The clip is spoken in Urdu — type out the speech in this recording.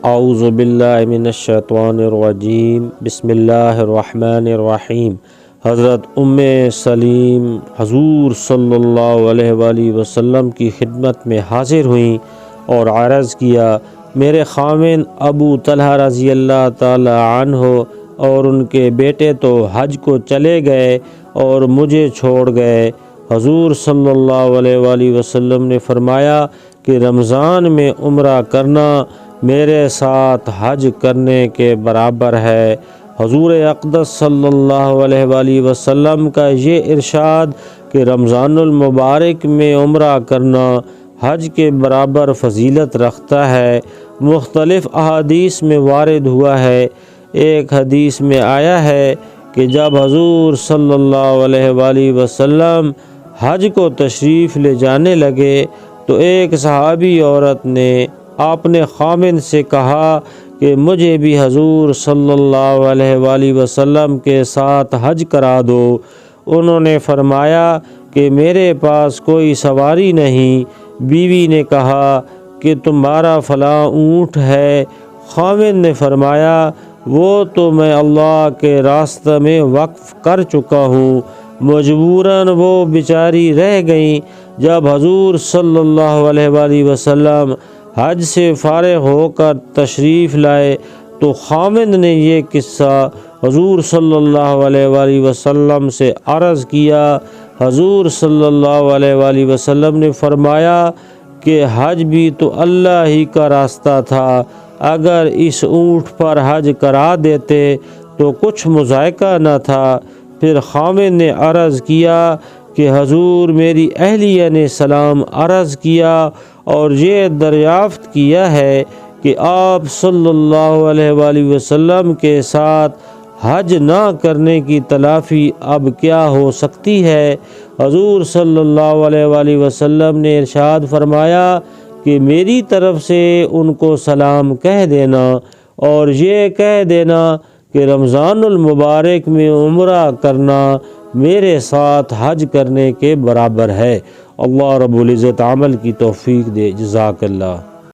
اعوذ باللہ من الشیطان الرجیم بسم اللہ الرحمن الرحیم۔ حضرت سلیم حضور صلی اللہ علیہ وآلہ وسلم کی خدمت میں حاضر ہوئیں اور عرض کیا، میرے خاوند ابو طلحہ رضی اللہ تعالی عنہ اور ان کے بیٹے تو حج کو چلے گئے اور مجھے چھوڑ گئے۔ حضور صلی اللہ علیہ وآلہ وسلم نے فرمایا کہ رمضان میں عمرہ کرنا میرے ساتھ حج کرنے کے برابر ہے۔ حضور اقدس صلی اللہ علیہ وآلہ وسلم کا یہ ارشاد کہ رمضان المبارک میں عمرہ کرنا حج کے برابر فضیلت رکھتا ہے، مختلف احادیث میں وارد ہوا ہے۔ ایک حدیث میں آیا ہے کہ جب حضور صلی اللہ علیہ وآلہ وسلم حج کو تشریف لے جانے لگے تو ایک صحابی عورت نے اپنے خاوند سے کہا کہ مجھے بھی حضور صلی اللہ علیہ وآلہ وسلم کے ساتھ حج کرا دو۔ انہوں نے فرمایا کہ میرے پاس کوئی سواری نہیں۔ بیوی نے کہا کہ تمہارا فلاں اونٹ ہے۔ خاوند نے فرمایا وہ تو میں اللہ کے راستے میں وقف کر چکا ہوں۔ مجبوراً وہ بیچاری رہ گئیں۔ جب حضور صلی اللہ علیہ وآلہ وسلم حج سے فارغ ہو کر تشریف لائے تو خاوند نے یہ قصہ حضور صلی اللہ علیہ وآلہ وسلم سے عرض کیا۔ حضور صلی اللہ علیہ وآلہ وسلم نے فرمایا کہ حج بھی تو اللہ ہی کا راستہ تھا، اگر اس اونٹ پر حج کرا دیتے تو کچھ مذائقہ نہ تھا۔ پھر خاوند نے عرض کیا کہ حضور میری اہلیہ نے سلام عرض کیا اور یہ دریافت کیا ہے کہ آپ صلی اللہ علیہ وآلہ وسلم کے ساتھ حج نہ کرنے کی تلافی اب کیا ہو سکتی ہے۔ حضور صلی اللہ علیہ وآلہ وسلم نے ارشاد فرمایا کہ میری طرف سے ان کو سلام کہہ دینا اور یہ کہہ دینا کہ رمضان المبارک میں عمرہ کرنا میرے ساتھ حج کرنے کے برابر ہے۔ اللہ رب العزت عمل کی توفیق دے۔ جزاک اللہ۔